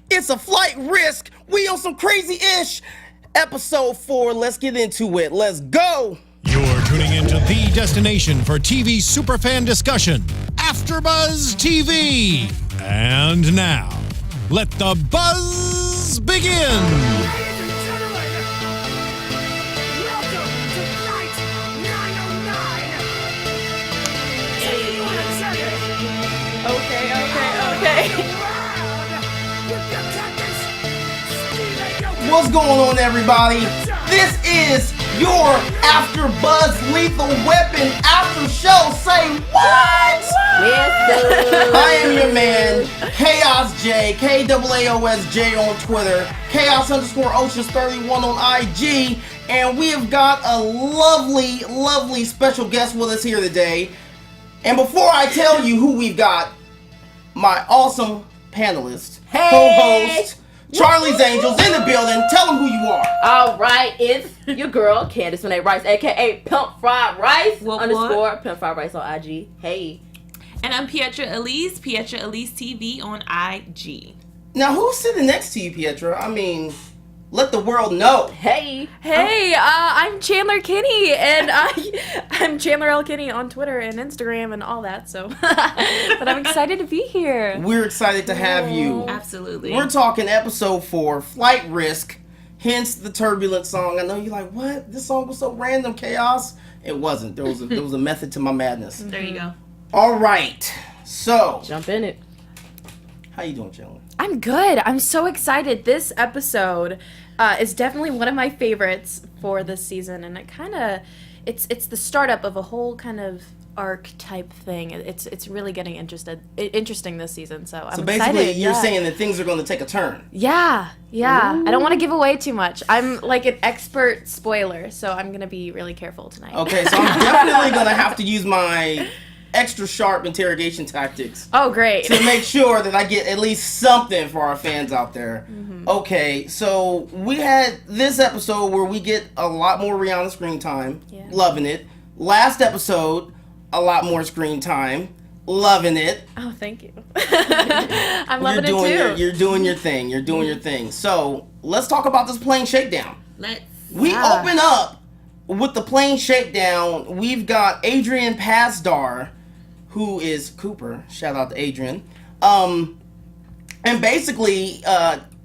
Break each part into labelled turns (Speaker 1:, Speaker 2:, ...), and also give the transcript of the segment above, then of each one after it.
Speaker 1: It's a flight risk. We on some crazy-ish. Episode 4. Let's get into it. Let's go.
Speaker 2: You're tuning into the destination for TV superfan discussion, AFTERBUZZ TV. And now, let the buzz begin.
Speaker 1: What's going on, everybody? This is your AFTERBUZZ Lethal Weapon after show. Say what? I am your man, Chaos J, KAAOSJ on Twitter, Chaos_Oceans31 on IG, and we have got a lovely special guest with us here today. And before I tell you who we've got, my awesome panelist, co-host, Charlie's Angels in the building. Tell them who you are.
Speaker 3: All right, it's your girl, Candace Rice, a.k.a. Pimp Fried Rice, _ Pimp Fried Rice on IG. Hey.
Speaker 4: And I'm Pietra Elise TV on IG.
Speaker 1: Now, who's sitting next to you, Pietra? I mean, let the world know.
Speaker 3: Hey,
Speaker 5: I'm Chandler Kinney, and I'm Chandler L. Kinney on Twitter and Instagram and all that, so. But I'm excited to be here.
Speaker 1: We're excited to have you.
Speaker 4: Absolutely.
Speaker 1: We're talking episode 4, Flight Risk, hence the turbulent song. I know you're like, what? This song was so random, Chaos. It wasn't. There was a method to my madness.
Speaker 4: There you go.
Speaker 1: All right. So.
Speaker 3: Jump in it.
Speaker 1: How you doing, Chandler?
Speaker 5: I'm good. I'm so excited. This episode is definitely one of my favorites for this season, and it kind of it's the startup of a whole kind of arc type thing. It's really getting interesting this season. So I'm
Speaker 1: excited. So basically, you're
Speaker 5: yeah.
Speaker 1: saying that things are going to take a turn.
Speaker 5: Yeah.
Speaker 3: Ooh.
Speaker 5: I don't want to give away too much. I'm like an expert spoiler, so I'm gonna be really careful tonight.
Speaker 1: Okay, so I'm definitely going to have to use my extra sharp interrogation tactics.
Speaker 5: Oh, great.
Speaker 1: To make sure that I get at least something for our fans out there. Mm-hmm. Okay, so we had this episode where we get a lot more Rihanna screen time. Yeah. Loving it. Last episode, a lot more screen time. Loving it.
Speaker 5: Oh, thank you. I'm loving it too.
Speaker 1: You're doing your thing. You're doing your thing. So let's talk about this plane shakedown. We open up with the plane shakedown. We've got Adrian Pasdar, who is Cooper. Shout out to Adrian. And basically,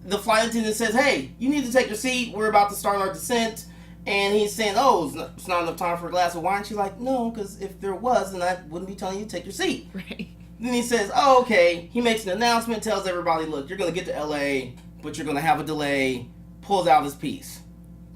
Speaker 1: the flight attendant says, hey, you need to take your seat. We're about to start our descent. And he's saying, oh, it's not enough time for a glass of wine. She's like, no, because if there was, then I wouldn't be telling you to take your seat.
Speaker 4: Right.
Speaker 1: Then he says, oh, okay. He makes an announcement, tells everybody, look, you're going to get to L.A., but you're going to have a delay. Pulls out his piece.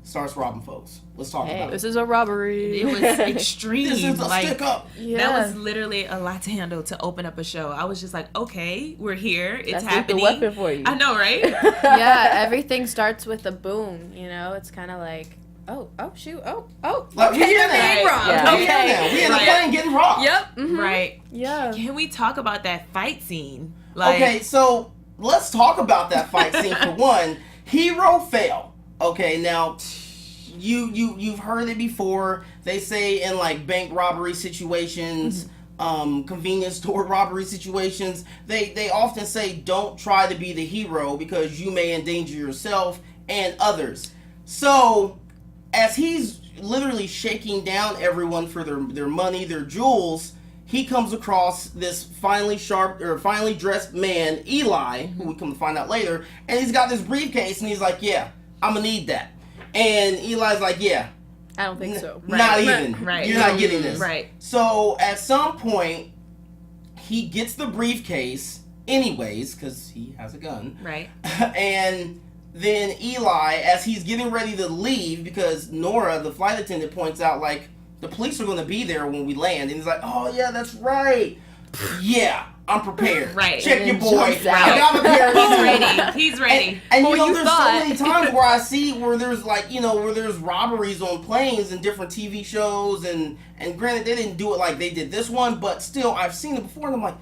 Speaker 1: Starts robbing folks. Let's talk about it.
Speaker 5: This is a robbery.
Speaker 4: It was extreme.
Speaker 1: This is a stick up.
Speaker 5: Yeah.
Speaker 4: That was literally a lot to handle to open up a show. I was just like, okay, we're here. It's happening.
Speaker 3: That's the weapon for you.
Speaker 4: I know, right?
Speaker 5: Yeah, everything starts with a boom, you know? It's kind of like, oh, shoot,
Speaker 1: Like,
Speaker 5: okay,
Speaker 1: we
Speaker 5: I'm being robbed.
Speaker 3: Yeah.
Speaker 5: Okay.
Speaker 1: We in the plane getting robbed.
Speaker 5: Yep. Mm-hmm.
Speaker 4: Right.
Speaker 5: Yeah.
Speaker 4: Can we talk about that fight scene?
Speaker 1: Okay, so let's talk about that fight scene for one. Hero fail. Okay, now you've heard it before. They say in like bank robbery situations, convenience store robbery situations, they often say don't try to be the hero because you may endanger yourself and others. So as he's literally shaking down everyone for their money, their jewels, he comes across this finely dressed man, Eli, who we come to find out later, and he's got this briefcase, and he's like, yeah, I'm gonna need that. And Eli's like, yeah.
Speaker 5: I don't think so.
Speaker 1: Not even.
Speaker 4: Right.
Speaker 1: You're not getting this.
Speaker 4: Right.
Speaker 1: So at some point, he gets the briefcase anyways, because he has a gun.
Speaker 4: Right.
Speaker 1: And then Eli, as he's getting ready to leave, because Nora, the flight attendant, points out, like, the police are going to be there when we land. And he's like, oh, yeah, that's right. Yeah, I'm prepared.
Speaker 4: Right.
Speaker 1: Check your boy. I
Speaker 3: out.
Speaker 1: got a pair of
Speaker 4: He's ready. He's ready.
Speaker 1: And
Speaker 5: Well,
Speaker 1: you know,
Speaker 5: you
Speaker 1: there's
Speaker 5: thought.
Speaker 1: so many times where I see where there's like, you know, where there's robberies on planes and different TV shows, and granted they didn't do it like they did this one, but still I've seen it before, and I'm like,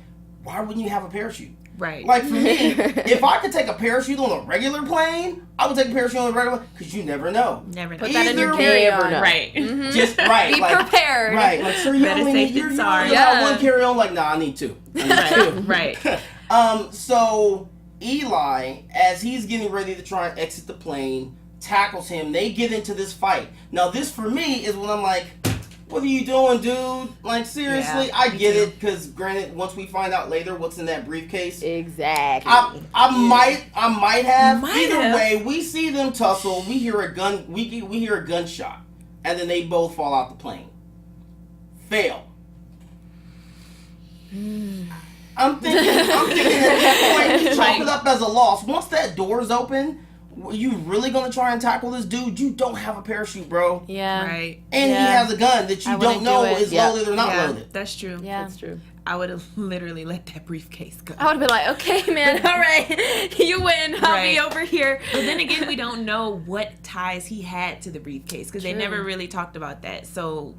Speaker 1: why wouldn't you have a parachute?
Speaker 4: Right.
Speaker 1: Like for me, if I could take a parachute on a regular plane, I would take a parachute on a regular plane, because you never know.
Speaker 4: Never
Speaker 5: Put
Speaker 4: know.
Speaker 5: that in your
Speaker 1: Either
Speaker 5: carry-on.
Speaker 3: way.
Speaker 4: Right.
Speaker 5: Mhm.
Speaker 1: Just right.
Speaker 5: Be
Speaker 1: like,
Speaker 5: prepared.
Speaker 1: Right. Like, sir, you
Speaker 4: Better
Speaker 1: only
Speaker 4: safe
Speaker 1: need
Speaker 4: than
Speaker 1: you
Speaker 4: sorry.
Speaker 1: only got
Speaker 5: Yeah.
Speaker 1: one carry-on. Like, nah, I need two. I need two.
Speaker 4: Right.
Speaker 1: So Eli, as he's getting ready to try and exit the plane, tackles him. They get into this fight. Now, this for me is when I'm like, what are you doing, dude? Like, seriously?
Speaker 4: Yeah,
Speaker 1: I get it, because granted, once we find out later what's in that briefcase,
Speaker 3: Exactly.
Speaker 1: I might have. Either
Speaker 4: have.
Speaker 1: way, we see them tussle. We hear a gunshot, and then they both fall out the plane. Fail. I'm thinking at this point, you chalk it up as a loss. Once that door's open, you really gonna try and tackle this dude? You don't have a parachute, bro.
Speaker 5: Yeah.
Speaker 4: Right.
Speaker 1: And he has a gun that you don't know is loaded or not
Speaker 4: Yeah,
Speaker 1: loaded.
Speaker 4: that's true.
Speaker 5: Yeah.
Speaker 3: That's true.
Speaker 4: I would have literally let that briefcase go.
Speaker 5: I would have been like, okay, man, all right, you win. I'll be over here.
Speaker 4: But then again, we don't know what ties he had to the briefcase because they
Speaker 5: True.
Speaker 4: never really talked about that. So,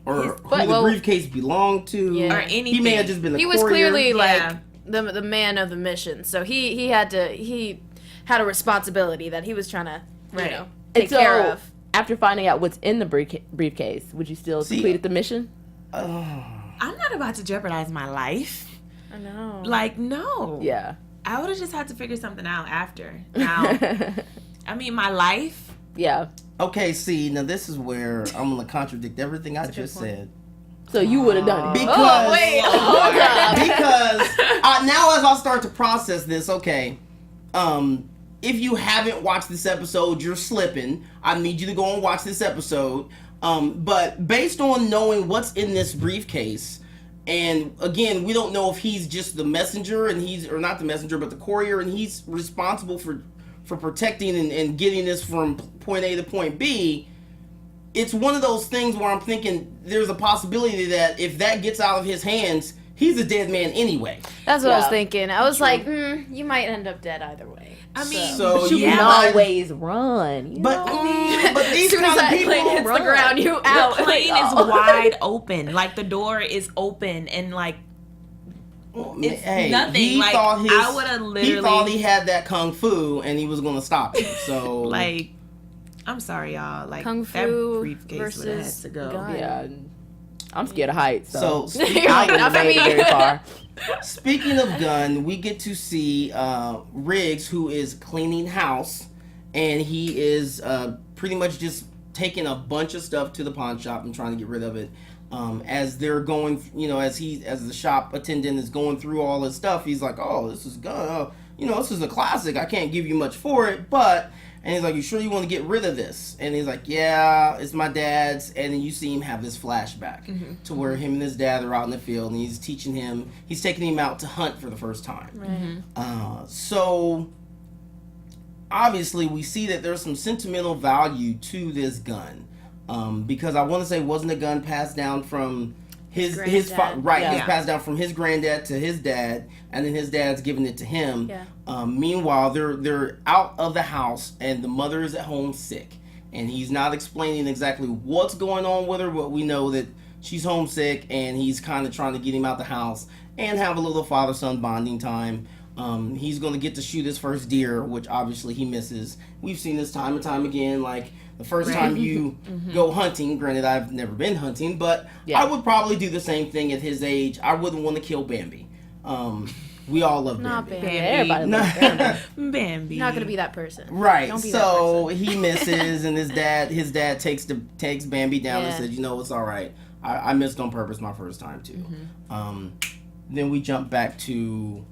Speaker 1: Or who the briefcase belonged to.
Speaker 5: Yeah.
Speaker 4: or anything.
Speaker 1: He may have just been a
Speaker 5: He was
Speaker 1: courier.
Speaker 5: clearly
Speaker 4: Yeah.
Speaker 5: like the man of the mission, so he had a responsibility that he was trying to
Speaker 4: Right.
Speaker 5: take care of.
Speaker 3: After finding out what's in the briefcase, would you still completed the mission?
Speaker 4: I'm not about to jeopardize my life.
Speaker 5: I know.
Speaker 4: Like, no.
Speaker 3: Yeah.
Speaker 4: I would have just had to figure something out after. Now, I mean, my life.
Speaker 3: Yeah.
Speaker 1: Okay, see, now this is where I'm gonna contradict everything I just said.
Speaker 3: So you would have done it.
Speaker 1: Because,
Speaker 3: Hold up.
Speaker 1: because now as I start to process this, okay, if you haven't watched this episode, you're slipping. I need you to go and watch this episode. But based on knowing what's in this briefcase, and again, we don't know if he's just the messenger or not the messenger, but the courier, and he's responsible for protecting and getting this from point A to point B. It's one of those things where I'm thinking there's a possibility that if that gets out of his hands, he's a dead man anyway.
Speaker 5: That's what I was thinking. I was like, you might end up dead either way.
Speaker 4: I mean,
Speaker 1: So
Speaker 3: But you can always run. You
Speaker 1: But
Speaker 3: know?
Speaker 1: but these
Speaker 5: As soon as
Speaker 1: kind of
Speaker 5: that
Speaker 1: people
Speaker 5: plane hits the ground, you out.
Speaker 4: the plane is wide open. Like, the door is open and, like, it's nothing.
Speaker 1: He
Speaker 4: Like,
Speaker 1: thought
Speaker 4: I would have literally.
Speaker 1: He thought he had that kung fu and he was going to stop him. So
Speaker 4: Like, I'm sorry, y'all. Like,
Speaker 5: Kung
Speaker 4: that
Speaker 5: fu
Speaker 4: briefcase would have had
Speaker 5: versus
Speaker 4: to go.
Speaker 5: gun.
Speaker 3: Yeah. I'm scared of heights.
Speaker 1: So
Speaker 3: I wouldn't have made it very far.
Speaker 1: speaking of gun, we get to see Riggs, who is cleaning house, and he is pretty much just taking a bunch of stuff to the pawn shop and trying to get rid of it. As they're going, as the shop attendant is going through all his stuff, he's like, "Oh, this is gun. This is a classic. I can't give you much for it, but." And he's like, "You sure you want to get rid of this?" And he's like, "Yeah, it's my dad's." And then you see him have this flashback to where him and his dad are out in the field, and he's taking him out to hunt for the first time. So obviously we see that there's some sentimental value to this gun, because I want to say, wasn't a gun passed down from his
Speaker 5: granddad.
Speaker 1: It's passed down from his granddad to his dad, and then his dad's giving it to him. Meanwhile, they're out of the house, and the mother is at home sick, and he's not explaining exactly what's going on with her, but we know that she's homesick, and he's kind of trying to get him out the house and have a little father-son bonding time. He's going to get to shoot his first deer, which obviously he misses. We've seen this time and time again. Like, the first time you go hunting, granted I've never been hunting, but I would probably do the same thing at his age. I wouldn't want to kill Bambi. We all love
Speaker 5: Not
Speaker 1: Bambi.
Speaker 5: Bambi.
Speaker 3: Everybody loves Bambi.
Speaker 4: Bambi.
Speaker 5: Not gonna be that person.
Speaker 1: Right.
Speaker 5: Don't be
Speaker 1: So he misses, and his dad takes Bambi down and says, "It's all right. I missed on purpose my first time too." Then we jump back to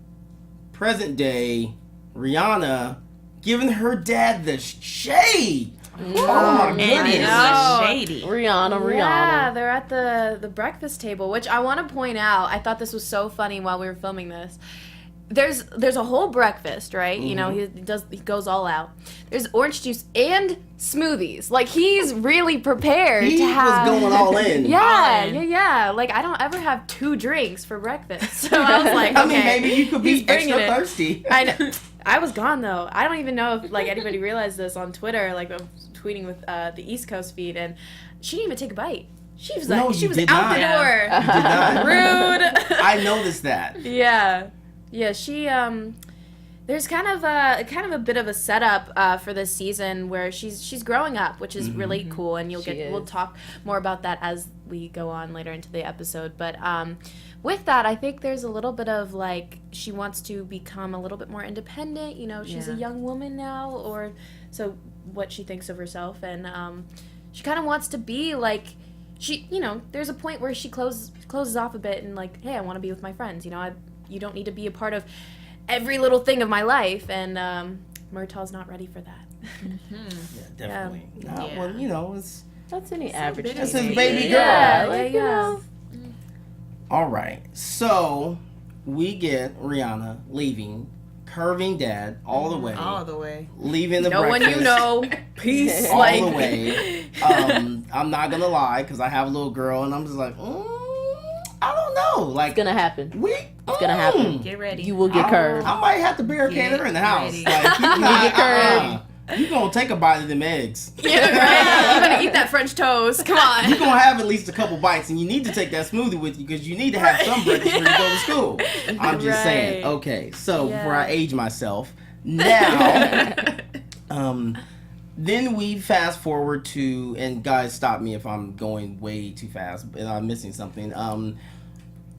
Speaker 1: present day. Rihanna giving her dad the shade. Oh my
Speaker 4: And it
Speaker 1: goodness.
Speaker 4: was shady.
Speaker 3: Rihanna.
Speaker 5: Yeah, they're at the breakfast table, which I want to point out. I thought this was so funny while we were filming this. There's a whole breakfast, right? He goes all out. There's orange juice and smoothies. Like, he's really prepared
Speaker 1: He
Speaker 5: to have.
Speaker 1: was going all in.
Speaker 5: Yeah. Like, I don't ever have 2 drinks for breakfast, so I was like, okay,
Speaker 1: I mean, maybe you could be
Speaker 5: he's bringing
Speaker 1: extra
Speaker 5: it.
Speaker 1: thirsty.
Speaker 5: I know. I was gone though. I don't even know if anybody realized this on Twitter. Like, I was tweeting with the East Coast feed, and she didn't even take a bite. She was
Speaker 1: No,
Speaker 5: she
Speaker 1: you
Speaker 5: was
Speaker 1: did
Speaker 5: out
Speaker 1: not.
Speaker 5: the door.
Speaker 1: You did not.
Speaker 5: Rude.
Speaker 1: I noticed that.
Speaker 5: Yeah, she there's kind of a bit of a setup for this season where she's growing up, which is really cool, and we'll talk more about that as we go on later into the episode. But with that, I think there's a little bit of like she wants to become a little bit more independent. You know, she's a young woman now, or so what she thinks of herself, and she kind of wants to be like she. You know, there's a point where she closes off a bit and like, hey, I want to be with my friends. You know, you don't need to be a part of every little thing of my life, and Murtaugh's not ready for that.
Speaker 1: Yeah, definitely. Well, you know,
Speaker 3: that's any average.
Speaker 1: That's his baby girl.
Speaker 5: Yeah.
Speaker 1: All right, so we get Rihanna leaving, curving dad all the way, leaving the
Speaker 5: no
Speaker 1: breakfast.
Speaker 5: one you know, peace,
Speaker 1: all the way. I'm not gonna lie, because I have a little girl, and I'm just like, I don't know. Like,
Speaker 3: it's gonna happen. It's gonna happen.
Speaker 4: Get ready.
Speaker 3: You will get curved.
Speaker 1: I might have to barricade her in the house.
Speaker 4: Ready.
Speaker 1: Like, you
Speaker 3: get curved.
Speaker 1: You gonna take a bite of them eggs.
Speaker 5: Yeah, right. You better eat that French toast. Come on.
Speaker 1: You gonna have at least a couple bites, and you need to take that smoothie with you because you need to have some breakfast before you go to school. I'm just saying. Okay, so before I age myself, now, then we fast forward to, and guys, stop me if I'm going way too fast and I'm missing something.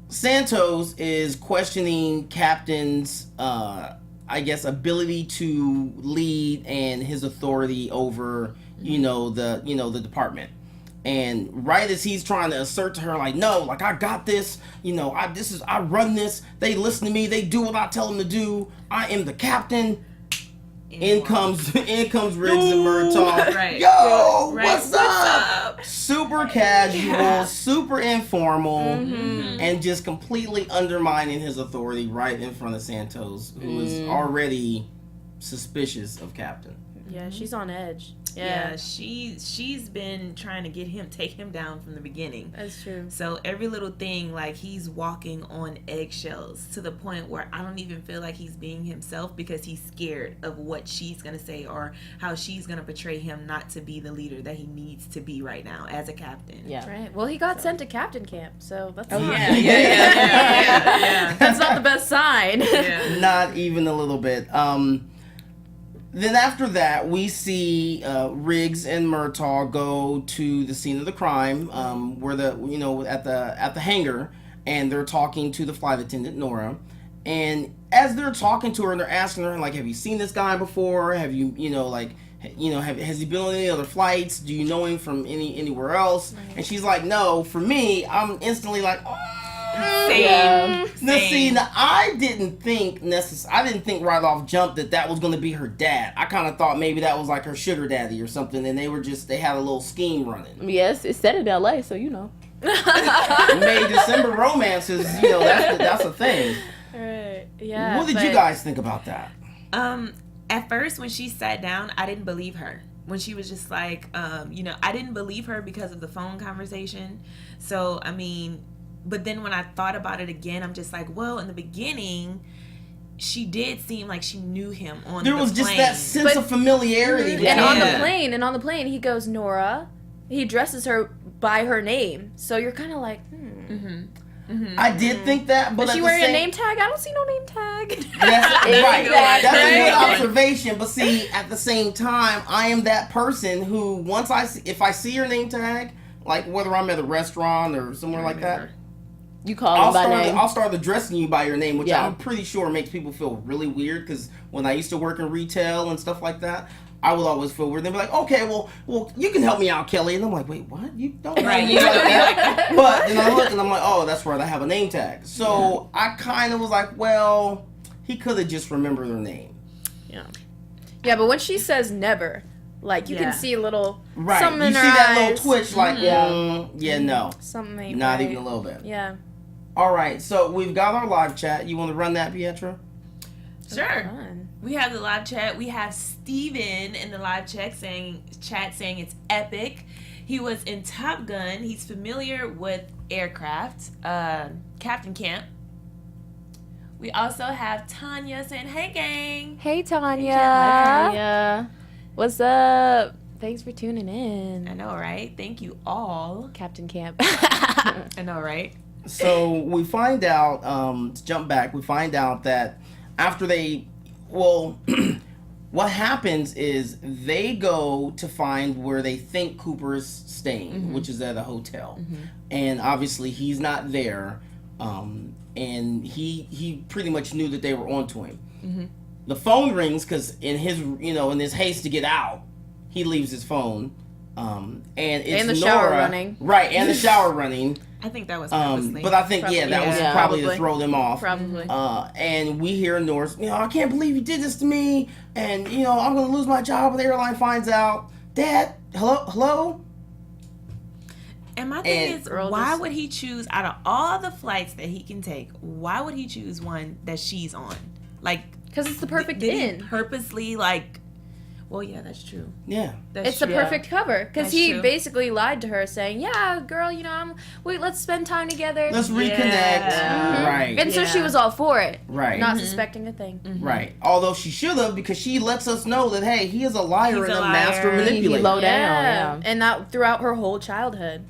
Speaker 1: Santos is questioning Captain's, I guess, ability to lead and his authority over, the department. And right as he's trying to assert to her, like, no, like, I got this, I run this, they listen to me, they do what I tell them to do, I am the captain. In comes Riggs and Murtaugh.
Speaker 4: Right.
Speaker 1: Yo,
Speaker 4: Right.
Speaker 1: what's up? Super casual, super informal, and just completely undermining his authority right in front of Santos, who is already suspicious of Captain.
Speaker 5: Yeah, she's on edge.
Speaker 4: Yeah, she's been trying to take him down from the beginning.
Speaker 5: That's true.
Speaker 4: So every little thing, like, he's walking on eggshells to the point where I don't even feel like he's being himself because he's scared of what she's gonna say or how she's gonna portray him not to be the leader that he needs to be right now as a captain.
Speaker 3: Yeah.
Speaker 5: Right. Well, he got sent to captain camp, so that's
Speaker 4: Yeah.
Speaker 5: That's not the best sign.
Speaker 4: Yeah.
Speaker 1: Not even a little bit. Then after that, we see Riggs and Murtaugh go to the scene of the crime, where at the hangar, and they're talking to the flight attendant Nora. And as they're talking to her, and they're asking her, like, have you seen this guy before? Have you, has he been on any other flights? Do you know him from anywhere else? And she's like, no. For me, I'm instantly like,
Speaker 4: Same.
Speaker 1: Now, I didn't think right off jump that was going to be her dad. I kind of thought maybe that was like her sugar daddy or something, and they had a little scheme running.
Speaker 3: Yes, it's set in L.A., so you know.
Speaker 1: May December romances, that's a thing.
Speaker 5: Right. Yeah.
Speaker 1: What did you guys think about that?
Speaker 4: At first, when she sat down, I didn't believe her. When she was just like, I didn't believe her because of the phone conversation. So, I mean, but then when I thought about it again, I'm just like, well, in the beginning, she did seem like she knew him on the plane.
Speaker 1: There was just that sense of familiarity.
Speaker 5: And on the plane, he goes, Nora. He addresses her by her name. So you're kind of like,
Speaker 1: I did think that, but
Speaker 5: is she wearing a name tag? I don't see no name tag.
Speaker 1: That's right. That's a good
Speaker 3: Right.
Speaker 1: observation. But see, at the same time, I am that person who if I see your name tag, like whether I'm at a restaurant or somewhere like that,
Speaker 3: You call him by name.
Speaker 1: I'll start addressing you by your name, which
Speaker 3: Yeah.
Speaker 1: I'm pretty sure makes people feel really weird. Because when I used to work in retail and stuff like that, I would always feel weird. They'd be like, "Okay, well, you can help me out, Kelly," and I'm like, "Wait, what? You don't know me like that?" But then I look and I'm like, "Oh, that's right. I have a name tag." So I kind of was like, "Well, he could have just remembered her name."
Speaker 5: Yeah, but when she says never, like, you can see a little something
Speaker 1: You
Speaker 5: in
Speaker 1: see
Speaker 5: her
Speaker 1: that
Speaker 5: eyes.
Speaker 1: little twitch, like, no,
Speaker 5: Something ain't
Speaker 1: not
Speaker 5: right.
Speaker 1: even a little bit.
Speaker 5: Yeah.
Speaker 1: All right, so we've got our live chat. You want to run that, Pietra?
Speaker 4: Sure.
Speaker 5: Fun.
Speaker 4: We have the live chat. We have Steven in the live chat saying it's epic. He was in Top Gun. He's familiar with aircraft. Captain Camp. We also have Tanya saying, "Hey gang."
Speaker 5: Hey, Tanya.
Speaker 3: Hi, Tanya. What's up? Thanks for tuning in.
Speaker 4: I know, right? Thank you all.
Speaker 5: Captain Camp.
Speaker 4: I know, right?
Speaker 1: So we find out, to jump back, we find out that after they Well, what happens is they go to find where they think Cooper is staying, which is at a hotel. And obviously he's not there. And he pretty much knew that they were onto him. The phone rings because in his haste to get out, he leaves his phone. And it's
Speaker 5: and the
Speaker 1: Nora,
Speaker 5: shower running.
Speaker 1: Right, and the shower running.
Speaker 4: I think that was purposely.
Speaker 1: But I think, that was probably to throw them off.
Speaker 5: Probably.
Speaker 1: And we hear Nora, I can't believe you did this to me. And, I'm going to lose my job when the airline finds out. Dad, hello?
Speaker 4: And my thing is, why would he choose, out of all the flights that he can take, why would he choose one that she's on? Like,
Speaker 5: because it's the perfect
Speaker 4: did
Speaker 5: in.
Speaker 4: He purposely, like, well, yeah, that's true.
Speaker 1: Yeah.
Speaker 5: It's the perfect cover. Because he
Speaker 4: true.
Speaker 5: basically lied to her saying, yeah, girl, let's spend time together.
Speaker 1: Let's reconnect.
Speaker 4: Yeah.
Speaker 1: Right.
Speaker 5: And so she was all for it.
Speaker 1: Right.
Speaker 5: Not suspecting a thing.
Speaker 1: Right. Although she should have, because she lets us know that, hey, he is a liar and a master manipulator.
Speaker 3: He low down,
Speaker 5: And that throughout her whole childhood.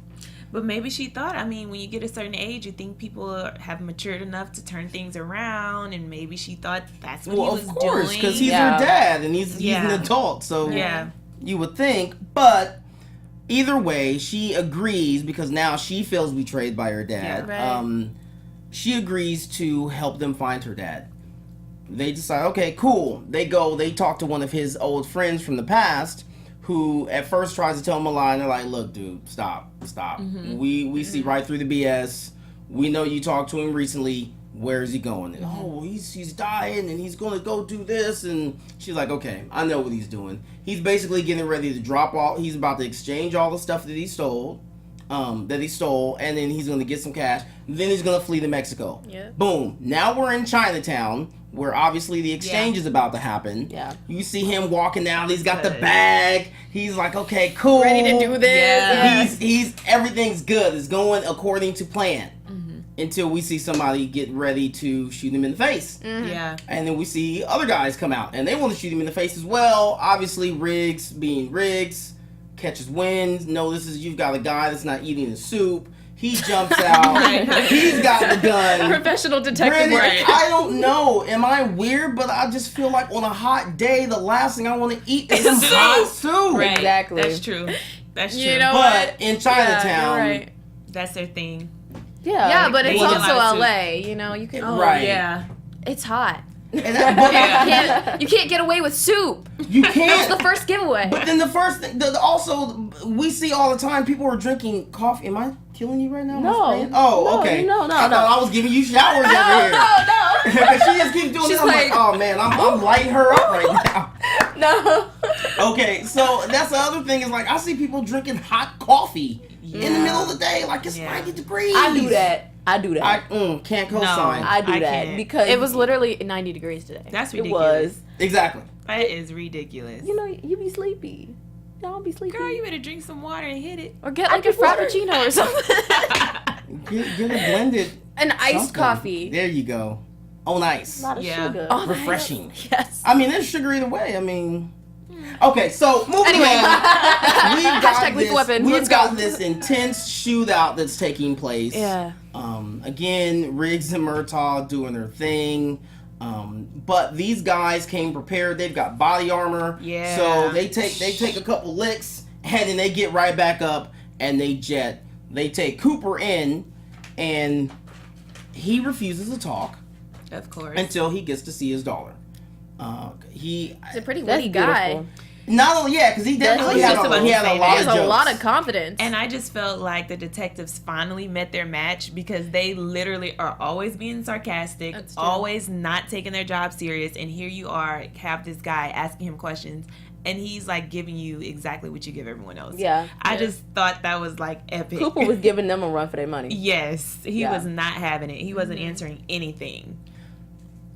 Speaker 4: But maybe she thought, when you get a certain age, you think people have matured enough to turn things around, and maybe she thought that's what he was doing.
Speaker 1: Of course, because he's her dad, and he's an adult, so you would think. But either way, she agrees, because now she feels betrayed by her dad.
Speaker 5: Yeah, right.
Speaker 1: She agrees to help them find her dad. They decide, okay, cool. They talk to one of his old friends from the past, who at first tries to tell him a lie, and they're like, look, dude, stop. We see right through the BS. We know you talked to him recently. Where is he going? And, he's dying, and he's going to go do this. And she's like, okay, I know what he's doing. He's basically getting ready to drop all, he's about to exchange all the stuff that he stole, and then he's going to get some cash. Then he's going to flee to Mexico.
Speaker 5: Yeah.
Speaker 1: Boom. Now we're in Chinatown, where obviously the exchange is about to happen.
Speaker 3: Yeah.
Speaker 1: You see him walking out. He's got the bag. He's like, okay, cool.
Speaker 5: Ready to do this.
Speaker 4: Yeah.
Speaker 1: He's everything's good. It's going according to plan. Until we see somebody get ready to shoot him in the face.
Speaker 4: Yeah.
Speaker 1: And then we see other guys come out, and they want to shoot him in the face as well. Obviously, Riggs, being Riggs, catches wind, notices you've got a guy that's not eating the soup. He jumps out. He's got the gun.
Speaker 5: Professional detective work.
Speaker 1: I don't know. Am I weird? But I just feel like on a hot day, the last thing I want to eat is some hot soup.
Speaker 4: Right.
Speaker 3: Exactly.
Speaker 4: That's true. That's true.
Speaker 5: You know
Speaker 1: But
Speaker 5: what?
Speaker 1: in Chinatown,
Speaker 5: Yeah, you're right.
Speaker 4: That's their thing.
Speaker 5: Yeah, but it's
Speaker 4: They eat a
Speaker 5: also
Speaker 4: lot of
Speaker 5: LA. You can.
Speaker 1: Right.
Speaker 4: Yeah.
Speaker 5: It's hot.
Speaker 1: and that,
Speaker 5: You can't get away with soup.
Speaker 1: you
Speaker 5: That's
Speaker 1: can't.
Speaker 5: the first giveaway.
Speaker 1: But then the first thing, also, we see all the time people are drinking coffee. Am I killing you right now?
Speaker 3: No.
Speaker 1: Oh, okay.
Speaker 3: No.
Speaker 1: I thought I was giving you showers over here.
Speaker 3: No.
Speaker 1: Because she just keeps doing
Speaker 5: She's
Speaker 1: this. I'm like, oh man, I'm lighting her up right now.
Speaker 3: No.
Speaker 1: Okay, so that's the other thing is like I see people drinking hot coffee in the middle of the day, like it's 90 degrees.
Speaker 3: I do that.
Speaker 1: I can't co-sign.
Speaker 3: I do
Speaker 4: I
Speaker 3: that
Speaker 4: can't.
Speaker 3: because
Speaker 5: It was literally 90 degrees today.
Speaker 4: That's
Speaker 3: it
Speaker 4: ridiculous.
Speaker 3: was.
Speaker 1: Exactly.
Speaker 4: That is ridiculous.
Speaker 3: You be sleepy. Y'all be sleepy.
Speaker 4: Girl, you better drink some water and hit it.
Speaker 5: Or get like a frappuccino or something.
Speaker 1: Get a blended
Speaker 5: An iced
Speaker 1: something.
Speaker 5: coffee.
Speaker 1: There you go. On ice.
Speaker 3: A lot of
Speaker 4: Yeah.
Speaker 3: sugar.
Speaker 5: Oh,
Speaker 1: Refreshing.
Speaker 5: Yes.
Speaker 1: I mean, there's sugar either way. I mean, okay. So moving
Speaker 5: Anyway.
Speaker 1: on, we've got
Speaker 5: Hashtag lethal weapon.
Speaker 1: We've
Speaker 5: Let's
Speaker 1: got
Speaker 5: go.
Speaker 1: this intense shootout that's taking place.
Speaker 5: Yeah.
Speaker 1: Again, Riggs and Murtaugh doing their thing. But these guys came prepared. They've got body armor.
Speaker 4: Yeah.
Speaker 1: So they take a couple licks and then they get right back up and they jet. They take Cooper in, and he refuses to talk
Speaker 4: Of course.
Speaker 1: until he gets to see his daughter. He's
Speaker 5: He's a pretty
Speaker 3: That's
Speaker 5: witty guy.
Speaker 3: beautiful.
Speaker 1: not only because he definitely
Speaker 4: I
Speaker 1: had
Speaker 4: was just about
Speaker 1: he
Speaker 4: to
Speaker 1: had a
Speaker 4: say
Speaker 1: lot
Speaker 4: that.
Speaker 5: He
Speaker 1: of
Speaker 5: has
Speaker 1: jokes.
Speaker 5: a lot of confidence.
Speaker 4: And I just felt like the detectives finally met their match because they literally are always being sarcastic,
Speaker 5: That's true.
Speaker 4: always not taking their job serious. And here you are, have this guy asking him questions, and he's like giving you exactly what you give everyone else.
Speaker 3: Yeah.
Speaker 4: I just thought that was like epic.
Speaker 3: Cooper was giving them a run for their money.
Speaker 4: Yes, he
Speaker 3: Yeah.
Speaker 4: was not having it. He wasn't answering anything.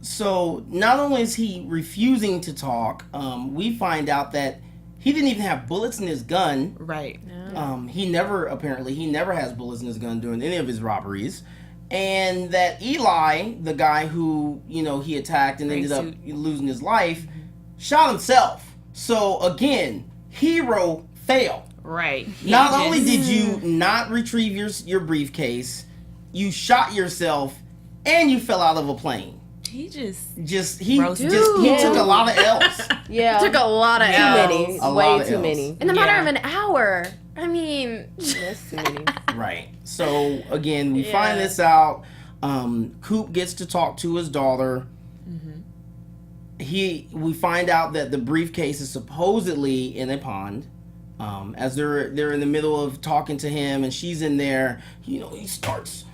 Speaker 1: So not only is he refusing to talk, we find out that he didn't even have bullets in his gun.
Speaker 4: Right.
Speaker 1: He never has bullets in his gun during any of his robberies. And that Eli, the guy who, he attacked and
Speaker 4: Gray
Speaker 1: ended up
Speaker 4: suit.
Speaker 1: losing his life, shot himself. So again, hero fail.
Speaker 4: Right. He
Speaker 1: Not
Speaker 4: just-
Speaker 1: only did you not retrieve your briefcase, you shot yourself and you fell out of a plane.
Speaker 4: He
Speaker 1: took a lot of L's.
Speaker 3: Yeah.
Speaker 5: Took a lot of
Speaker 3: Too
Speaker 5: L's.
Speaker 3: many.
Speaker 1: A lot
Speaker 3: Way
Speaker 1: of
Speaker 3: too
Speaker 1: L's.
Speaker 3: many.
Speaker 5: In the matter of an hour. I mean,
Speaker 3: That's too many.
Speaker 1: Right. So again, we
Speaker 5: Yeah.
Speaker 1: find this out. Coop gets to talk to his daughter. We find out that the briefcase is supposedly in a pond. As they're in the middle of talking to him, and she's in there. He starts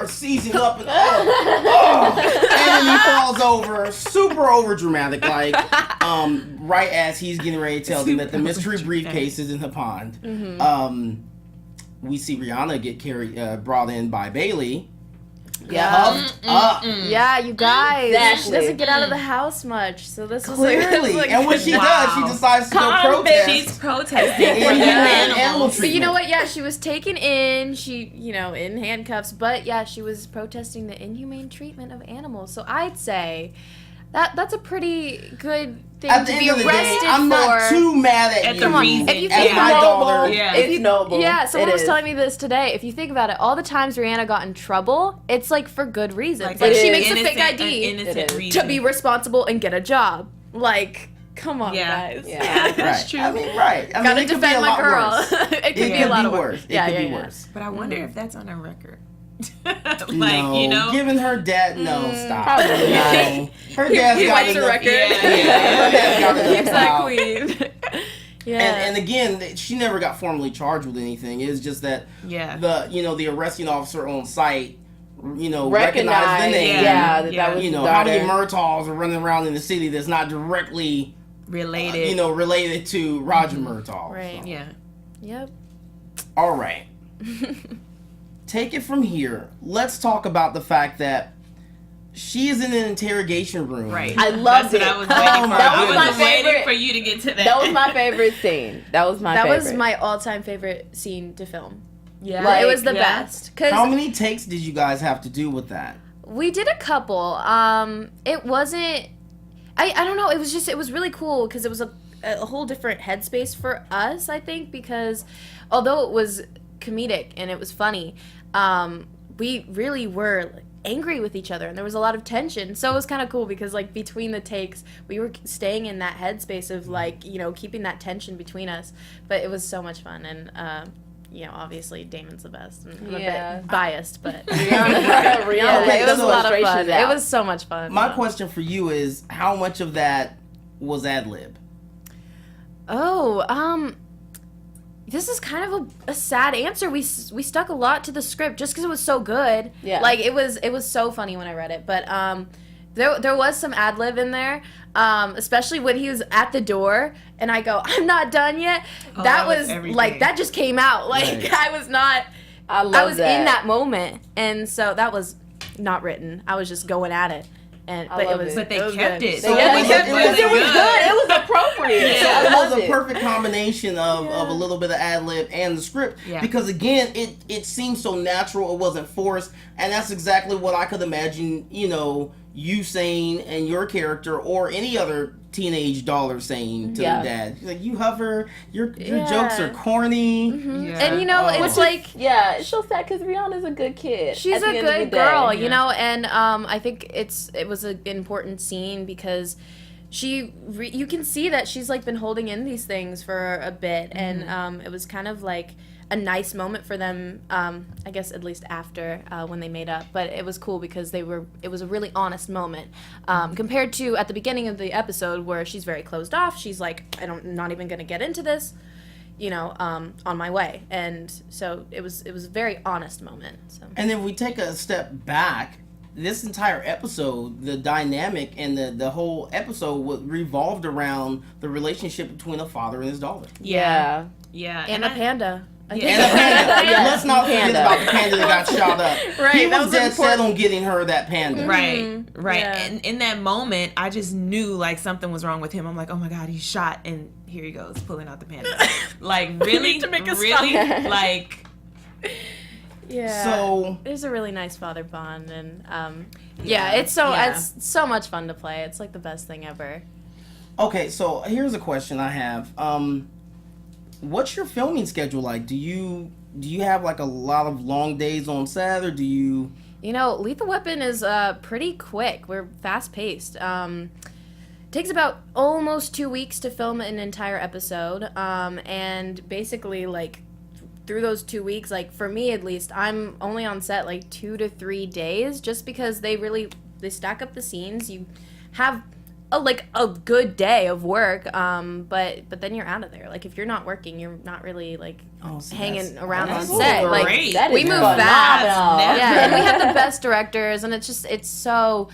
Speaker 1: seizing up, and and then he falls over, super over dramatic, like right as he's getting ready to tell them that the mystery briefcase is in the pond. We see Rihanna get brought in by Bailey. Huffed up.
Speaker 5: yeah, you guys.
Speaker 3: Exactly.
Speaker 5: She doesn't get out of the house much, so this was
Speaker 1: Clearly.
Speaker 5: like
Speaker 1: And when she does, she decides to go protest.
Speaker 4: She's protesting for the
Speaker 1: Inhumane animal
Speaker 4: animals.
Speaker 1: treatment.
Speaker 5: But you know what? Yeah, she was taken in. She, in handcuffs. But yeah, she was protesting the inhumane treatment of animals. So I'd say that's a pretty good thing
Speaker 1: At the
Speaker 5: to
Speaker 1: end
Speaker 5: be
Speaker 1: of the
Speaker 5: arrested
Speaker 1: day, I'm
Speaker 5: for.
Speaker 1: not too mad at
Speaker 4: At
Speaker 1: you.
Speaker 4: the
Speaker 5: Come on,
Speaker 4: reason.
Speaker 5: if you
Speaker 1: As
Speaker 5: think
Speaker 1: my
Speaker 5: about
Speaker 1: daughter.
Speaker 4: Yeah.
Speaker 3: It's noble.
Speaker 5: yeah, someone
Speaker 3: It
Speaker 5: was
Speaker 3: is.
Speaker 5: telling me this today. If you think about it, all the times Rihanna got in trouble, it's like for good reasons.
Speaker 4: Like,
Speaker 5: Like
Speaker 3: it
Speaker 5: she
Speaker 3: is.
Speaker 5: makes a fake
Speaker 4: Innocent-
Speaker 5: ID
Speaker 4: an innocent
Speaker 3: It is.
Speaker 4: reason.
Speaker 5: to be responsible and get a job. Like, come on,
Speaker 4: Yeah.
Speaker 5: guys.
Speaker 3: Yeah.
Speaker 4: That's
Speaker 1: Right.
Speaker 4: true.
Speaker 1: I mean, right. I
Speaker 5: Gotta
Speaker 1: mean, it could be a
Speaker 5: defend my
Speaker 1: lot
Speaker 5: girl.
Speaker 1: worse.
Speaker 5: It could
Speaker 1: It
Speaker 5: be a
Speaker 1: could
Speaker 5: lot
Speaker 1: be
Speaker 5: of
Speaker 1: worse. It
Speaker 5: Yeah,
Speaker 1: could
Speaker 5: yeah,
Speaker 1: be
Speaker 5: yeah.
Speaker 1: worse.
Speaker 4: But I wonder if that's on a record.
Speaker 1: No, giving her dad, no, stop.
Speaker 3: probably not.
Speaker 1: No. Her dad's
Speaker 5: He
Speaker 1: got
Speaker 5: wipes a
Speaker 1: enough.
Speaker 5: record.
Speaker 1: Yeah, her dad's got enough
Speaker 5: Keeps that
Speaker 1: power.
Speaker 5: queen. Yeah.
Speaker 1: And again, she never got formally charged with anything. It was just that
Speaker 4: Yeah.
Speaker 1: the arresting officer on site, recognized the
Speaker 3: Recognize.
Speaker 1: name.
Speaker 3: Yeah.
Speaker 4: Yeah.
Speaker 3: That was his
Speaker 1: How many
Speaker 3: daughter.
Speaker 1: Murtaughs are running around in the city that's not directly,
Speaker 4: Related.
Speaker 1: related to Roger Murtaugh.
Speaker 5: Right.
Speaker 1: So.
Speaker 4: Yeah.
Speaker 5: Yep.
Speaker 1: All right. Take it from here. Let's talk about the fact that she is in an interrogation room.
Speaker 4: Right.
Speaker 3: I loved
Speaker 4: That's
Speaker 3: it.
Speaker 4: what I was waiting for.
Speaker 1: That
Speaker 4: I
Speaker 1: was
Speaker 4: was
Speaker 1: my
Speaker 4: waiting
Speaker 3: favorite.
Speaker 4: for you to get to that.
Speaker 3: That was my favorite scene. That was my favorite.
Speaker 5: Was my all-time favorite scene to film.
Speaker 4: Yeah.
Speaker 5: Like, it was the
Speaker 4: Yeah.
Speaker 5: best. 'Cause
Speaker 1: How many takes did you guys have to do with that?
Speaker 5: we did a couple. It wasn't. I don't know. It was really cool because it was a whole different headspace for us. I think because although it was comedic and it was funny, we really were angry with each other and there was a lot of tension. So it was kind of cool because like between the takes, we were staying in that headspace of like keeping that tension between us. But it was so much fun and. Obviously Damon's the best. And I'm a bit biased, but
Speaker 3: Rihanna,
Speaker 1: Okay,
Speaker 5: it was a
Speaker 1: so
Speaker 5: lot of fun.
Speaker 3: frustrations out.
Speaker 5: It was so much fun.
Speaker 1: My question for you is, how much of that was ad lib?
Speaker 5: This is kind of a sad answer. We stuck a lot to the script just because it was so good.
Speaker 3: Yeah.
Speaker 5: Like it was so funny when I read it, but there was some ad lib in there, especially when he was at the door and I go, I'm not done yet.
Speaker 4: that was
Speaker 5: was
Speaker 4: everything.
Speaker 5: like that just came out. Like
Speaker 1: Right.
Speaker 5: I was not.
Speaker 3: I
Speaker 5: I was
Speaker 3: that.
Speaker 5: in that moment, and so that was not written. I was just going at it, and
Speaker 3: I
Speaker 5: but it
Speaker 3: love
Speaker 5: was.
Speaker 3: it.
Speaker 4: But they
Speaker 5: it was
Speaker 4: kept
Speaker 5: good.
Speaker 4: it.
Speaker 1: So
Speaker 3: Yeah,
Speaker 1: it was-
Speaker 3: it was good. It was appropriate.
Speaker 1: So
Speaker 3: I
Speaker 1: it was
Speaker 3: loved
Speaker 1: a perfect combination of a little bit of ad lib and the script.
Speaker 4: Yeah.
Speaker 1: Because again, it seemed so natural, it wasn't forced, and that's exactly what I could imagine, you saying and your character or any other teenage daughter saying to
Speaker 3: Yeah.
Speaker 1: the dad. Like, you hover, your
Speaker 5: Yeah.
Speaker 1: jokes are corny.
Speaker 4: Yeah.
Speaker 5: And it's like
Speaker 3: Yeah, it's so sad because Rihanna's a good kid.
Speaker 5: she's
Speaker 3: at the
Speaker 5: a
Speaker 3: end of the
Speaker 5: good
Speaker 3: day.
Speaker 5: girl,
Speaker 4: Yeah.
Speaker 5: and I think it was an important scene because you can see that she's like been holding in these things for a bit, and it was kind of like a nice moment for them, I guess at least after when they made up. But it was cool because it was a really honest moment compared to at the beginning of the episode where she's very closed off. She's like, I'm not even going to get into this, on my way. And so it was a very honest moment. So.
Speaker 1: And then we take a step back. This entire episode, the dynamic and the whole episode revolved around the relationship between a father and his daughter.
Speaker 3: Yeah.
Speaker 4: Yeah.
Speaker 5: And a panda. I think.
Speaker 1: And a panda.
Speaker 3: Yeah.
Speaker 1: Let's not forget
Speaker 3: Panda.
Speaker 1: about the panda that got shot up.
Speaker 5: Right,
Speaker 1: He
Speaker 5: that
Speaker 1: was
Speaker 5: was
Speaker 1: dead set
Speaker 5: important.
Speaker 1: on getting her that panda.
Speaker 4: Right, right.
Speaker 5: Yeah.
Speaker 4: And in that moment, I just knew like something was wrong with him. I'm like, oh my god, he's shot, and here he goes pulling out the panda. Like really,
Speaker 5: need to make a
Speaker 4: really,
Speaker 5: stop.
Speaker 4: like
Speaker 5: Yeah.
Speaker 1: So
Speaker 5: there's a really nice father bond, and
Speaker 4: Yeah.
Speaker 5: it's
Speaker 4: Yeah.
Speaker 5: so much fun to play. It's like the best thing ever.
Speaker 1: okay, so here's a question I have. What's your filming schedule like? Do you have like a lot of long days on set, or do you?
Speaker 5: Lethal Weapon is pretty quick. We're fast-paced. Takes about almost 2 weeks to film an entire episode. And basically, like, through those 2 weeks, like, for me at least, I'm only on set, like, 2 to 3 days just because they stack up the scenes. You have a good day of work, but then you're out of there. Like, if you're not working, you're not really like hanging around on set.
Speaker 4: Great.
Speaker 5: Like, we move fast. Yeah, and we have the best directors, and it's so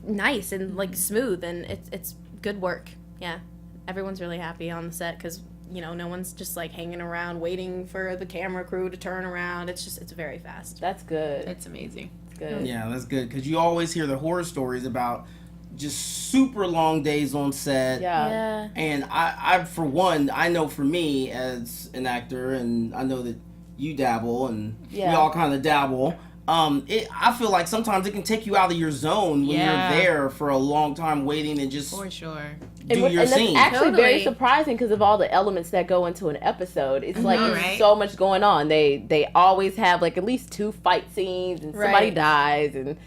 Speaker 5: nice and like smooth, and it's good work. Yeah, everyone's really happy on the set because no one's just like hanging around waiting for the camera crew to turn around. It's very fast.
Speaker 3: That's good.
Speaker 4: That's amazing.
Speaker 3: It's good.
Speaker 1: Yeah, that's good because you always hear the horror stories about just super long days on set.
Speaker 3: Yeah.
Speaker 1: And I for one, I know for me as an actor, and I know that you dabble, and we all kind of dabble. I feel like sometimes it can take you out of your zone when you're there for a long time waiting and just
Speaker 4: for sure
Speaker 1: do your scene.
Speaker 3: That's actually very surprising because of all the elements that go into an episode. It's like there's so much going on. They always have like at least 2 fight scenes and somebody dies, and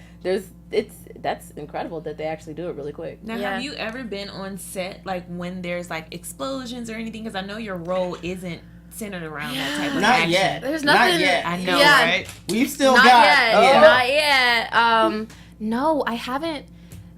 Speaker 3: that's incredible that they actually do it really quick.
Speaker 4: Now, have you ever been on set like when there's like explosions or anything? Because I know your role isn't centered around that type of action.
Speaker 1: Yet.
Speaker 5: There's nothing.
Speaker 1: Not yet.
Speaker 4: I know, right?
Speaker 1: We've still
Speaker 5: not
Speaker 1: got.
Speaker 5: Yet. Not yet. No, I haven't.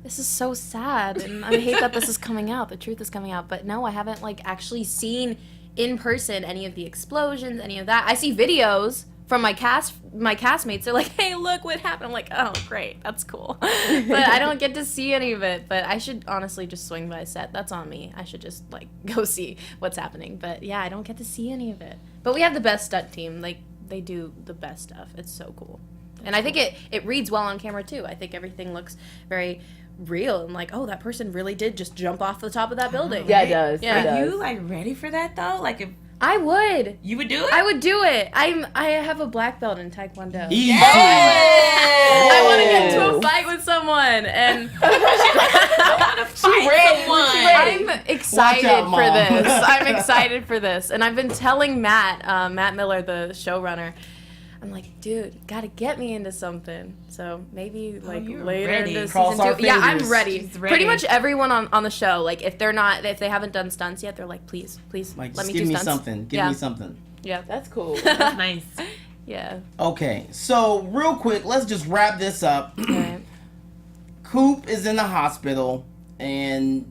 Speaker 5: This is so sad, and I hate that this is coming out. The truth is coming out, but no, I haven't like actually seen in person any of the explosions, any of that. I see videos from my castmates. They're like, "Hey, look what happened." I'm like, "Oh, great, that's cool," but I don't get to see any of it. But I should honestly just swing by set. That's on me. I should just like go see what's happening. But yeah, I don't get to see any of it. But we have the best stunt team. Like, they do the best stuff. It's so cool. And I think it reads well on camera too. I think everything looks very real and like, oh, that person really did just jump off the top of that building.
Speaker 3: Yeah, it does.
Speaker 5: Yeah.
Speaker 3: It does.
Speaker 4: Are you like ready for that though? Like, if
Speaker 5: I would.
Speaker 4: You would do it?
Speaker 5: I would do it. I have a black belt in Taekwondo.
Speaker 1: Easy.
Speaker 5: I want to get into a fight with someone, and I'm excited
Speaker 1: out,
Speaker 5: for
Speaker 1: Mom.
Speaker 5: this. I'm excited for this, and I've been telling Matt Miller, the showrunner, I'm like, dude, you gotta get me into something. So maybe like later
Speaker 4: ready.
Speaker 5: into
Speaker 1: Cross
Speaker 5: season
Speaker 1: our
Speaker 5: 2. Yeah, I'm
Speaker 1: fingers.
Speaker 5: ready.
Speaker 4: She's ready.
Speaker 5: Pretty much everyone on the show, like if they haven't done stunts yet, they're like, please,
Speaker 1: Like,
Speaker 5: let
Speaker 1: just
Speaker 5: me
Speaker 1: give
Speaker 5: do
Speaker 1: me
Speaker 5: stunts.
Speaker 1: something. Give me something.
Speaker 5: Yeah,
Speaker 3: That's cool.
Speaker 4: That's nice.
Speaker 5: yeah.
Speaker 1: Okay, so real quick, let's just wrap this up.
Speaker 5: Right.
Speaker 1: Coop is in the hospital, and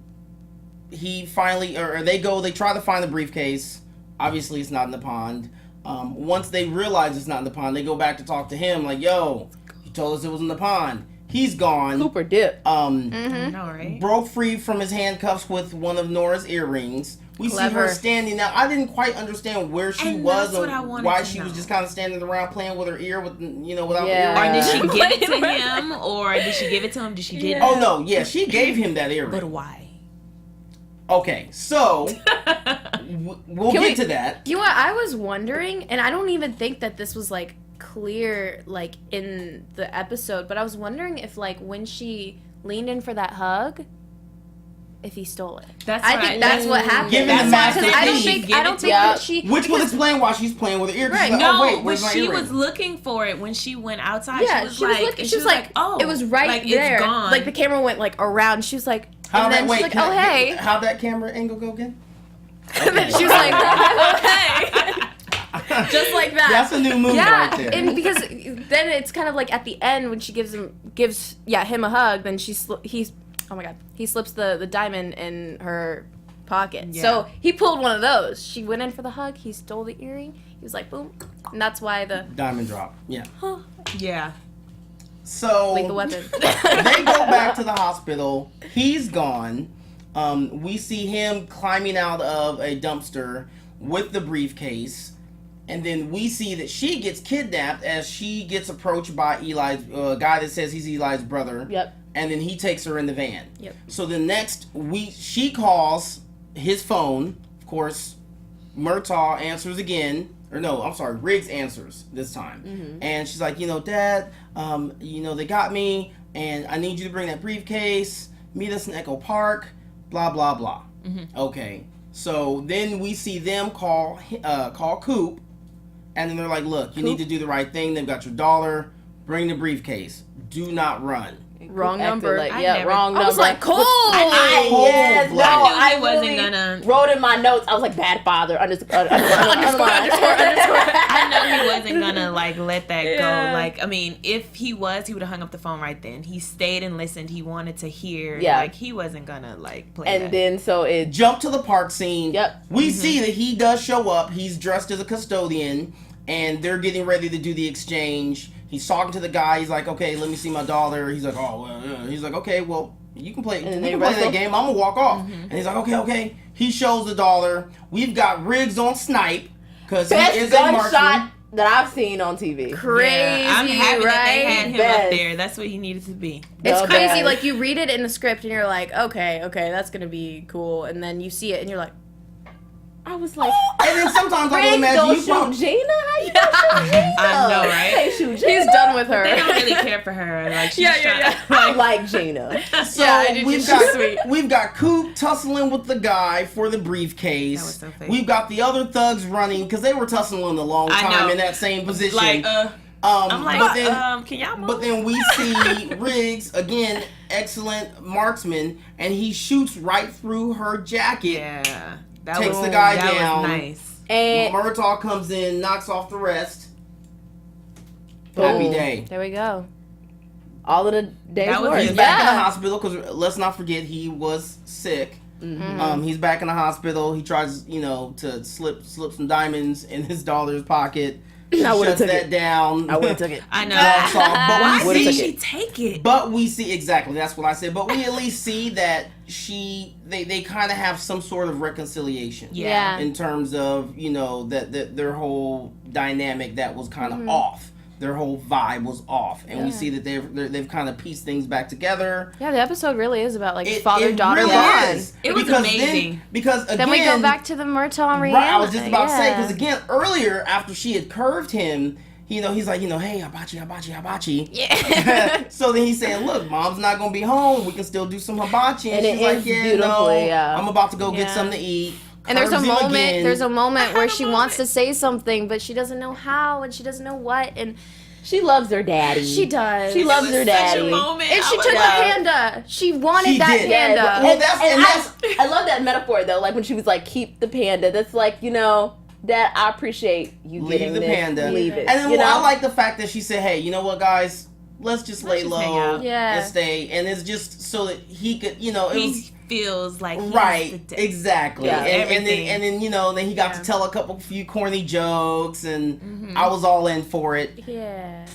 Speaker 1: he finally, they try to find the briefcase. Obviously, it's not in the pond. Once they realize it's not in the pond, they go back to talk to him, like, yo, you told us it was in the pond. He's gone.
Speaker 3: Cooper dip.
Speaker 4: I know, right?
Speaker 1: Broke free from his handcuffs with one of Nora's earrings. We see
Speaker 5: Clever.
Speaker 1: her standing now. I didn't quite understand where she
Speaker 4: And
Speaker 1: was
Speaker 4: that's what
Speaker 1: or
Speaker 4: I wanted
Speaker 1: why
Speaker 4: to
Speaker 1: she was
Speaker 4: know.
Speaker 1: just kind of standing around playing with her ear without
Speaker 3: Yeah.
Speaker 4: Or
Speaker 1: earrings.
Speaker 4: did she give it to him? Or did she give it to him? Did she get it?
Speaker 1: Oh no, yeah, she gave him that earring.
Speaker 4: But why?
Speaker 1: Okay, so we'll get to that.
Speaker 5: You know what? I was wondering, and I don't even think that this was like clear like in the episode, but I was wondering if like when she leaned in for that hug, if he stole it.
Speaker 4: I
Speaker 5: think that's what happened.
Speaker 1: Given the
Speaker 5: That's
Speaker 1: master
Speaker 5: because I don't
Speaker 1: key.
Speaker 5: think
Speaker 3: Yeah.
Speaker 5: that she.
Speaker 1: Which will explain why she's playing with her ear. 'cause she's
Speaker 5: Right.
Speaker 1: like,
Speaker 4: No,
Speaker 1: oh, wait,
Speaker 4: but
Speaker 1: where's my
Speaker 4: she
Speaker 1: earring?
Speaker 4: was looking for it when she went outside.
Speaker 5: Yeah,
Speaker 4: she was
Speaker 5: looking. She was like,
Speaker 4: oh,
Speaker 5: it was right
Speaker 4: like,
Speaker 5: there.
Speaker 4: It's gone.
Speaker 5: Like the camera went like around. She was like,
Speaker 1: How
Speaker 5: and
Speaker 1: that,
Speaker 5: then
Speaker 1: wait,
Speaker 5: she's like,
Speaker 1: can
Speaker 5: oh
Speaker 1: I-
Speaker 5: hey.
Speaker 1: How'd that camera angle go again?
Speaker 5: And then she was like, oh hey. Just like that.
Speaker 1: That's a new move right there.
Speaker 5: And because then it's kind of like at the end when she gives him a hug, then he slips the diamond in her pocket.
Speaker 4: Yeah.
Speaker 5: So he pulled one of those. She went in for the hug. He stole the earring. He was like, boom, and that's why the
Speaker 1: Diamond drop. Yeah.
Speaker 4: yeah.
Speaker 1: So
Speaker 5: Lethal Weapon.
Speaker 1: they go back to the hospital. He's gone. We see him climbing out of a dumpster with the briefcase. And then we see that she gets kidnapped as she gets approached by Eli's guy that says he's Eli's brother.
Speaker 3: Yep.
Speaker 1: And then he takes her in the van.
Speaker 5: Yep.
Speaker 1: So the next week, she calls his phone. Of course, Murtaugh answers again. Or no, I'm sorry, Riggs answers this time.
Speaker 3: Mm-hmm.
Speaker 1: And she's like, Dad, they got me, and I need you to bring that briefcase. Meet us in Echo Park. Blah, blah, blah.
Speaker 3: Mm-hmm.
Speaker 1: Okay. So then we see them call Coop. And then they're like, look, you need to do the right thing. They've got your dollar. Bring the briefcase. Do not run.
Speaker 5: Wrong number.
Speaker 3: Wrong number.
Speaker 5: I was like, cold.
Speaker 3: Yes, no,
Speaker 4: I
Speaker 3: I
Speaker 4: wasn't
Speaker 3: really
Speaker 4: gonna
Speaker 3: wrote in my notes. I was like, bad father. Underscore.
Speaker 4: I know he wasn't gonna like let that
Speaker 5: Yeah.
Speaker 4: go. Like, I mean, if he was, he would have hung up the phone right then. He stayed and listened. He wanted to hear.
Speaker 3: Yeah.
Speaker 4: Like, he wasn't gonna like play
Speaker 3: And
Speaker 4: that.
Speaker 3: then so it.
Speaker 1: Jump to the park scene.
Speaker 3: Yep.
Speaker 1: We see that he does show up. He's dressed as a custodian, and they're getting ready to do the exchange. He's talking to the guy. He's like, okay, let me see my dollar. He's like, oh, well, yeah. He's like, okay, well, you can play, we can play that game. I'm going to walk off. And he's like, okay. He shows the dollar. We've got Riggs on snipe because he
Speaker 3: Best
Speaker 1: is a marksman.
Speaker 3: gunshot that I've seen on TV.
Speaker 5: Crazy,
Speaker 4: Yeah, I'm happy that they had him
Speaker 3: Best.
Speaker 4: up there. That's what he needed to be.
Speaker 5: It's
Speaker 3: The
Speaker 5: crazy.
Speaker 3: best.
Speaker 5: Like, you read it in the script and you're like, okay, that's gonna be cool. And then you see it and you're like,
Speaker 3: I was like,
Speaker 1: And then sometimes I
Speaker 3: Riggs
Speaker 1: can imagine
Speaker 3: don't
Speaker 1: you
Speaker 3: shoot
Speaker 1: probably...
Speaker 3: Gina? How you don't shoot Gina?
Speaker 4: I know, right?
Speaker 3: They shoot Gina.
Speaker 5: he's done with her.
Speaker 4: They don't really care for her. Like, she's
Speaker 5: Yeah.
Speaker 4: trying to,
Speaker 3: I like Gina.
Speaker 1: So
Speaker 5: Yeah, I do too.
Speaker 1: we've
Speaker 5: She's
Speaker 1: got
Speaker 5: sweet.
Speaker 1: we've got Coop tussling with the guy for the briefcase.
Speaker 4: That was so fake.
Speaker 1: We've got the other thugs running because they were tussling a long
Speaker 4: I
Speaker 1: time
Speaker 4: know.
Speaker 1: in that same position.
Speaker 4: like, I'm like,
Speaker 1: but then,
Speaker 4: can y'all move?
Speaker 1: but then we see Riggs again, excellent marksman, and he shoots right through her jacket.
Speaker 4: yeah, that
Speaker 1: Takes
Speaker 4: was
Speaker 1: the guy
Speaker 4: that
Speaker 1: down.
Speaker 4: was nice.
Speaker 3: And
Speaker 1: Murtaugh comes in, knocks off the rest.
Speaker 3: Boom.
Speaker 1: Happy day.
Speaker 5: There we go.
Speaker 3: all of the days
Speaker 4: That was
Speaker 3: work.
Speaker 1: He's
Speaker 4: his
Speaker 1: back in the
Speaker 5: Yeah.
Speaker 1: hospital because let's not forget he was sick.
Speaker 3: Mm-hmm.
Speaker 1: He's back in the hospital. He tries, to slip some diamonds in his daughter's pocket. She
Speaker 3: I would've
Speaker 1: shuts
Speaker 3: took
Speaker 1: that
Speaker 3: it.
Speaker 1: down.
Speaker 3: I would have took it.
Speaker 4: I know.
Speaker 1: Walks off.
Speaker 4: Why
Speaker 1: But we
Speaker 3: Would've
Speaker 4: did
Speaker 3: took
Speaker 1: see,
Speaker 4: she take it?
Speaker 1: but we see exactly. That's what I said. But we at least see that they kind of have some sort of reconciliation.
Speaker 5: Yeah.
Speaker 1: In terms of that their whole dynamic that was kind of
Speaker 3: Mm-hmm.
Speaker 1: off. Their whole vibe was off, and we see that they've kind of pieced things back together.
Speaker 5: Yeah, the episode really is about like
Speaker 1: It
Speaker 5: father-daughter
Speaker 1: really
Speaker 5: bond.
Speaker 1: is.
Speaker 4: It was amazing.
Speaker 1: Because again,
Speaker 5: Then we go back to the Murtaugh and Rihanna.
Speaker 1: right, I was just about to say,
Speaker 5: Yeah.
Speaker 1: because again, earlier after she had curved him, he's like, hey, hibachi.
Speaker 5: Yeah.
Speaker 1: So then he's saying, look, mom's not gonna be home. We can still do some hibachi.
Speaker 3: And
Speaker 1: she's
Speaker 3: it
Speaker 1: like,
Speaker 3: ends
Speaker 1: yeah,
Speaker 3: beautifully,
Speaker 1: no,
Speaker 3: yeah.
Speaker 1: I'm about to go get
Speaker 5: Yeah.
Speaker 1: something to eat.
Speaker 5: And there's a
Speaker 1: Curves him
Speaker 5: moment.
Speaker 1: again.
Speaker 5: There's a moment where
Speaker 4: had a
Speaker 5: she
Speaker 4: moment.
Speaker 5: wants to say something, but she doesn't know how, and she doesn't know what, and
Speaker 3: She loves her daddy.
Speaker 5: she does.
Speaker 3: She loves her
Speaker 4: Such a
Speaker 3: daddy.
Speaker 4: moment.
Speaker 5: And she
Speaker 4: I
Speaker 5: took
Speaker 4: was
Speaker 5: the
Speaker 4: like,
Speaker 5: panda. She wanted
Speaker 1: She
Speaker 5: that
Speaker 1: did.
Speaker 5: panda.
Speaker 3: Yeah,
Speaker 1: Well,
Speaker 3: and,
Speaker 1: that's-
Speaker 3: and
Speaker 1: and that's-
Speaker 3: I love that metaphor though. Like when she was like, "Keep the panda." That's like, Dad, I appreciate you
Speaker 1: Leave
Speaker 3: getting
Speaker 1: the
Speaker 3: this.
Speaker 1: panda.
Speaker 3: Leave it.
Speaker 1: And then
Speaker 3: you know?
Speaker 1: I like the fact that she said, hey, you know what, guys? Let's just lay
Speaker 4: just hang
Speaker 1: low
Speaker 4: out.
Speaker 5: Yeah.
Speaker 1: and stay. And it's just so that he could, it was...
Speaker 4: He feels like he's
Speaker 1: Right,
Speaker 4: the
Speaker 1: exactly.
Speaker 3: Yeah,
Speaker 1: and
Speaker 4: everything.
Speaker 1: then then he got to
Speaker 4: Yeah.
Speaker 1: tell a few corny jokes, and I was all in for it.
Speaker 5: Yeah.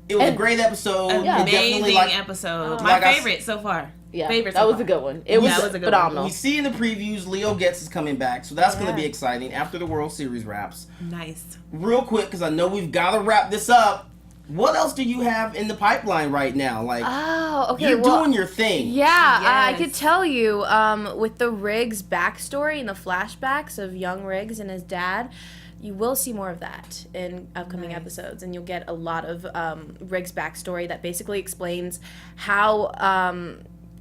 Speaker 1: It was a
Speaker 3: And-
Speaker 1: great episode.
Speaker 3: Yeah.
Speaker 1: It definitely
Speaker 4: Amazing episode. My
Speaker 1: like I s-
Speaker 4: favorite so far.
Speaker 3: Yeah,
Speaker 4: Favorite
Speaker 3: that
Speaker 4: so
Speaker 3: was
Speaker 4: far.
Speaker 3: a good one. It was,
Speaker 4: that was a good
Speaker 3: phenomenal.
Speaker 1: We see in the previews Leo Getz is coming back, so that's going to
Speaker 5: Yeah.
Speaker 1: be exciting after the World Series wraps.
Speaker 4: Nice.
Speaker 1: Real quick, because I know we've got to wrap this up. What else do you have in the pipeline right now? Like,
Speaker 5: Oh, okay.
Speaker 1: you're
Speaker 5: well,
Speaker 1: doing your thing.
Speaker 5: yeah, I
Speaker 4: Yes.
Speaker 5: could tell you with the Riggs backstory and the flashbacks of young Riggs and his dad, you will see more of that in upcoming episodes, and you'll get a lot of Riggs' backstory that basically explains how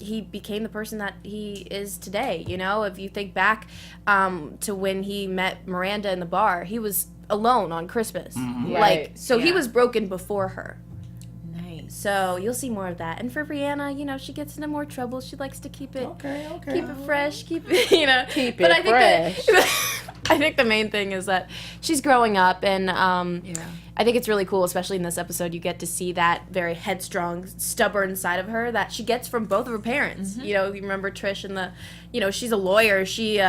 Speaker 5: he became the person that he is today. If you think back to when he met Miranda in the bar, he was alone on Christmas.
Speaker 3: Right.
Speaker 5: So he
Speaker 4: Yeah.
Speaker 5: was broken before her.
Speaker 4: Nice.
Speaker 5: So you'll see more of that. And for Rihanna, she gets into more trouble. She likes to keep it
Speaker 1: Okay.
Speaker 5: keep it fresh, keep it,
Speaker 3: Keep
Speaker 5: but
Speaker 3: it
Speaker 5: I think
Speaker 3: fresh.
Speaker 5: I think the main thing is that she's growing up, and
Speaker 4: Yeah.
Speaker 5: I think it's really cool, especially in this episode, you get to see that very headstrong, stubborn side of her that she gets from both of her parents. You remember Trish and she's a lawyer. She,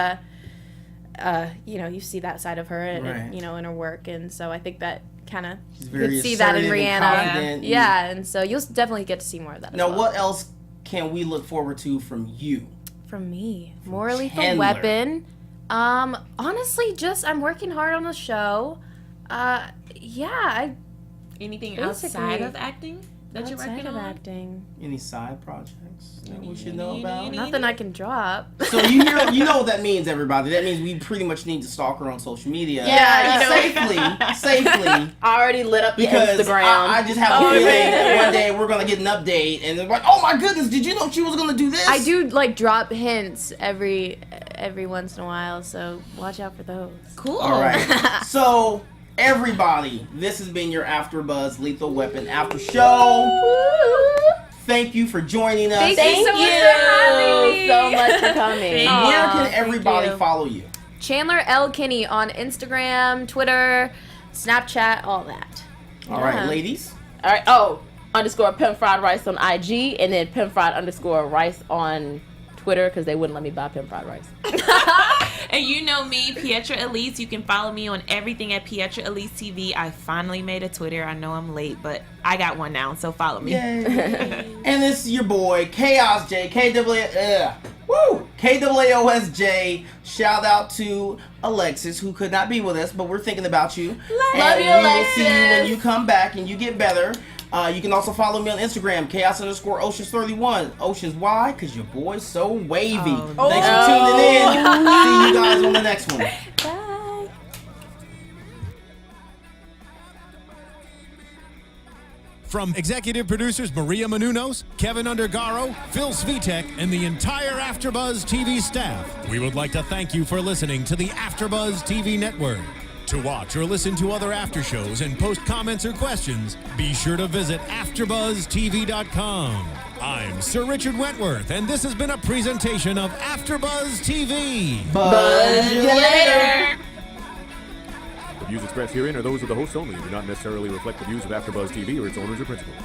Speaker 5: you see that side of her,
Speaker 1: Right.
Speaker 5: in her work, and so I think that kind of
Speaker 1: She's
Speaker 5: you
Speaker 1: very
Speaker 5: could see that in
Speaker 1: assertive and
Speaker 5: Rihanna.
Speaker 1: confident.
Speaker 5: Yeah, and so you'll definitely get to see more of that.
Speaker 1: Now,
Speaker 5: as well.
Speaker 1: what else can we look forward to from you?
Speaker 5: From me, more Lethal
Speaker 1: Chandler.
Speaker 5: Weapon. Honestly, I'm working hard on the show.
Speaker 4: Anything
Speaker 5: Basically,
Speaker 4: outside of acting that you're
Speaker 5: outside
Speaker 4: working
Speaker 5: of
Speaker 4: on?
Speaker 5: acting,
Speaker 1: Any side projects that we should know about?
Speaker 5: nothing I can drop.
Speaker 1: So you know what that means, everybody. That means we pretty much need to stalk her on social media.
Speaker 5: Yeah,
Speaker 1: safely.
Speaker 3: I already lit up the
Speaker 1: Because
Speaker 3: Instagram.
Speaker 1: I just have a feeling that one day we're gonna get an update and they're like, oh my goodness, did you know she was gonna do this?
Speaker 5: I do drop hints every once in a while, so watch out for those.
Speaker 4: Cool.
Speaker 1: All right. So everybody, this has been your AfterBuzz Lethal Weapon After Show. Thank you for joining us.
Speaker 3: Thank you so much for coming.
Speaker 1: Where can everybody follow you?
Speaker 5: Chandler L. Kinney on Instagram, Twitter, Snapchat, all that.
Speaker 1: All right, ladies.
Speaker 3: All right. Oh, _ Pimp Fried Rice on IG, and then Pimp Fried _ Rice on Twitter, because they wouldn't let me buy Pimp Fried Rice.
Speaker 4: And you know me, Pietra Elise. You can follow me on everything at Pietra Elise TV. I finally made a Twitter. I know I'm late, but I got one now, so follow me.
Speaker 1: And this is your boy, Chaos J, KAOSJ. Shout out to Alexis, who could not be with us, but we're thinking about you.
Speaker 3: Love you,
Speaker 1: We will see you when
Speaker 3: Alexis.
Speaker 1: you come back and you get better. You can also follow me on Instagram, Chaos_Oceans31. Oceans, why? Because your boy's so wavy. Thanks for tuning in. See you guys on the next one.
Speaker 3: Bye.
Speaker 2: From executive producers Maria Menounos, Kevin Undergaro, Phil Svitek, and the entire AfterBuzz TV staff, we would like to thank you for listening to the AfterBuzz TV network. To watch or listen to other after shows and post comments or questions, be sure to visit AfterBuzzTV.com. I'm Sir Richard Wentworth, and this has been a presentation of AfterBuzz TV.
Speaker 1: Buzz you later.
Speaker 6: The views expressed herein are those of the hosts only and do not necessarily reflect the views of AfterBuzz TV or its owners or principals.